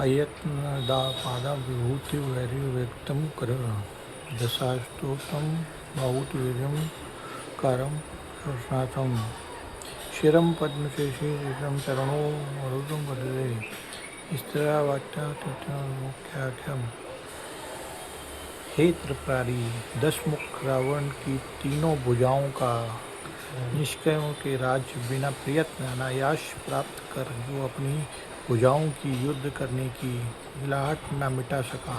अयत्नदापादाविभूतिवैर्व्यक्तं कर दशास्तोत्रं बाहुतवीर्यं कारं कृष्णाथं शिरं पद्मशेषं चरणो मरुदं वदते स्त्रियावाच्यामुख्याख्यम। हे त्रिपुरारी, 10 मुख रावण की तीनों भुजाओं का निष्कयों के राज्य बिना प्रयत्न अनायास प्राप्त कर जो अपनी भुजाओं की युद्ध करने की गिलाहट न मिटा सका,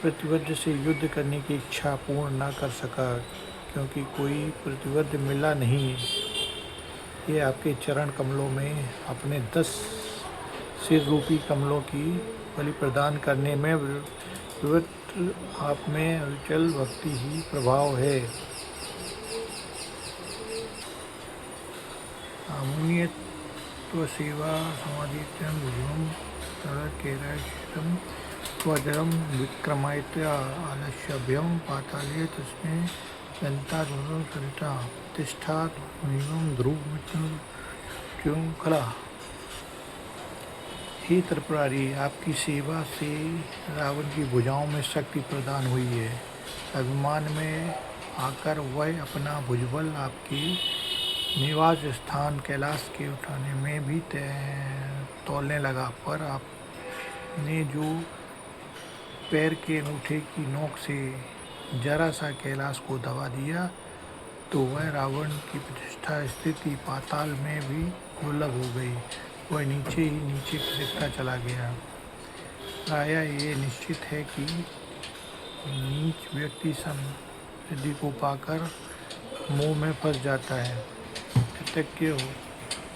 प्रतिवद्ध से युद्ध करने की इच्छा पूर्ण न कर सका क्योंकि कोई प्रतिवद्ध मिला नहीं, ये आपके चरण कमलों में अपने 10 सिर रूपी कमलों की बलि प्रदान करने में विवृत आप में अविचल भक्ति ही प्रभाव है। अमुनियत्वसेवा समाधित्यं भुजं तड़केरक्षितं वज्रं विक्रमायत्य आलस्यभ्यं पाताले तस्मै यन्तादुरं सरिता तिष्ठात् मुनिवं ध्रुवमित्युं खला। हे त्रिपुरारी, आपकी सेवा से रावण की भुजाओं में शक्ति प्रदान हुई है। अभिमान में आकर वह अपना भुजबल आपके निवास स्थान कैलाश के उठाने में भी तौलने लगा, पर आपने जो पैर के अंगूठे की नोक से जरा सा कैलाश को दबा दिया तो वह रावण की प्रतिष्ठा स्थिति पाताल में भी दुर्लभ हो गई। वह नीचे ही नीचे खिसकता चला गया। प्रायः ये निश्चित है कि नीच व्यक्ति समृद्धि को पाकर मोह में फंस जाता है, कृतज्ञ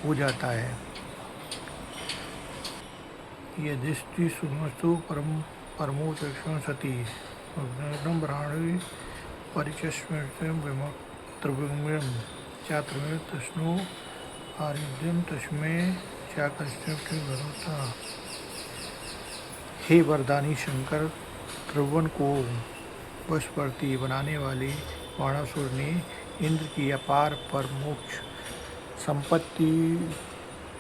हो जाता है। ये दृष्टि सुमस्तु परमोचक्षण सती ब्राह्मणी परिचस्मृत्यं विमोत्रविम्यं चात्रमेव तस्नो आरिद्यम तस्मै चाकस्यता। हे वरदानी शंकर, त्रिभुवन को वशवर्ती बनाने वाले बाणासुर ने इंद्र की अपार पर मोक्ष संपत्ति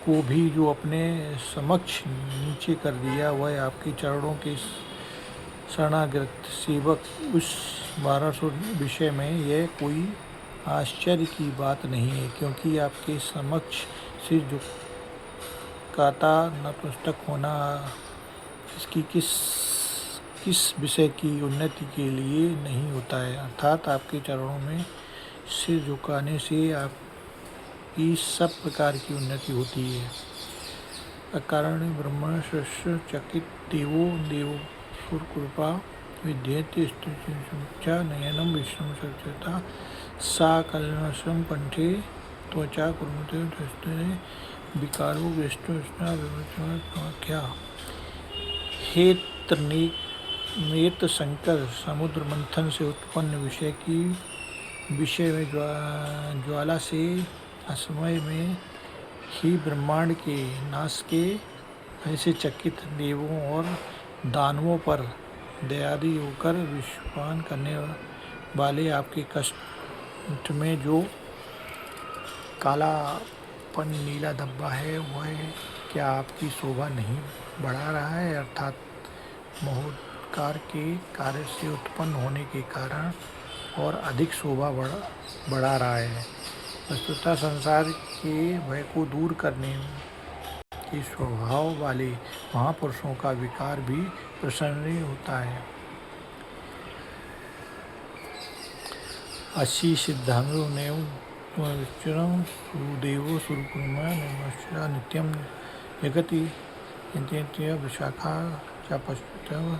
को भी जो अपने समक्ष नीचे कर दिया, वह आपके चरणों के शरणागत सेवक उस बाणासुर विषय में यह कोई आश्चर्य की बात नहीं है, क्योंकि आपके समक्ष सिर झुकाता नतमस्तक होना इसकी किस विषय की उन्नति के लिए नहीं होता है। अर्थात आपके चरणों में सिर झुकाने से आपकी सब प्रकार की उन्नति होती है। अकारण ब्रह्मण श्रेष्ठ चकित देवो सुरकृपा विद्येते स्तुतिसमुच्चा नयनम विष्णु सचेता सा कलनसम कंठे त्वचा कुर्मते दस्ते विकारो विष्णुष्णाख्या। हे त्रिनेत्र शंकर, समुद्र मंथन से उत्पन्न विषय में ज्वाला से असमय में ही ब्रह्मांड के नाश के ऐसे चकित देवों और दानवों पर दयादी होकर विषपान करने वाले आपके कष्ट में जो कालापन नीला धब्बा है, वह क्या आपकी शोभा नहीं बढ़ा रहा है? अर्थात महोदकार के कार्य से उत्पन्न होने के कारण और अधिक शोभा बढ़ा रहा है। वस्तुतः संसार के भय को दूर करने के स्वभाव वाले महापुरुषों का विकार भी प्रसन्न होता है। अशी सिद्धांगो नेव विचरम सुदेवो सुरकुर्मा नमस्या नित्यम जगति इंद्रिय विशाखा चापस्तव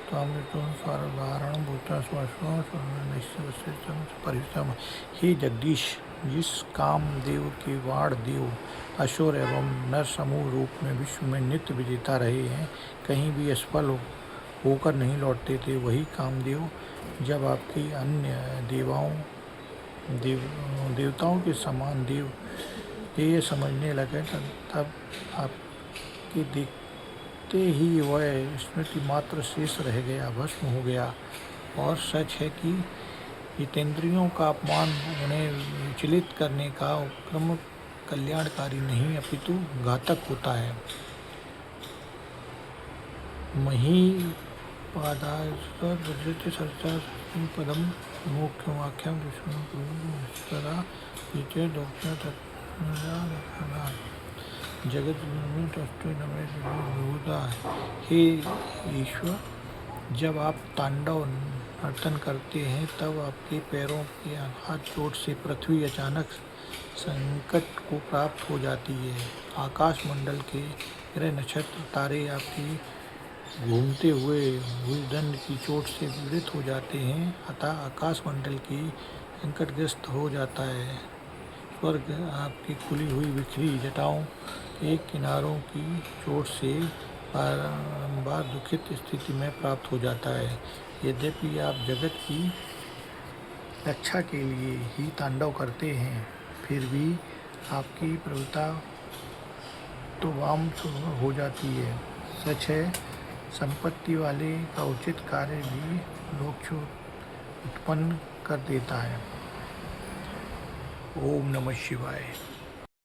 त्वामृतम सर्वधारण भूता परितम। हे जगदीश, जिस काम देव के वाण देव असुर एवं नर समूह रूप में विश्व में नित्य विजेता रहे हैं, कहीं भी असफल होकर नहीं लौटते थे, वही कामदेव जब आपकी अन्य देवताओं के समान देव ये समझने लगे, तब आपके देखते ही वह स्मृति मात्र शेष रह गया, भस्म हो गया। और सच है कि जितेंद्रियों का अपमान उन्हें विचलित करने का उपक्रम कल्याणकारी नहीं अपितु घातक होता है। महीपादास्पदे सर्चा पदम मोक्षमाख्यम विष्णुस्तरा पीछे दक्षिण जगत में होता है। हे ईश्वर, जब आप तांडव नर्तन करते हैं तब आपके पैरों के आघात चोट से पृथ्वी अचानक संकट को प्राप्त हो जाती है। आकाश मंडल के ग्रह नक्षत्र तारे आपकी घूमते हुए भूदंड की चोट से पीड़ित हो जाते हैं, अतः आकाश मंडल की संकटग्रस्त हो जाता है। स्वर्ग आपकी खुली हुई बिखरी जटाओं के किनारों की चोट से बारंबार दुखित स्थिति में प्राप्त हो जाता है। यद्यपि आप जगत की रक्षा के लिए ही तांडव करते हैं, फिर भी आपकी प्रभुता तो वाम हो जाती है। सच है, संपत्ति वाले का उचित कार्य भी मोक्ष उत्पन्न कर देता है। ओम नमः शिवाय।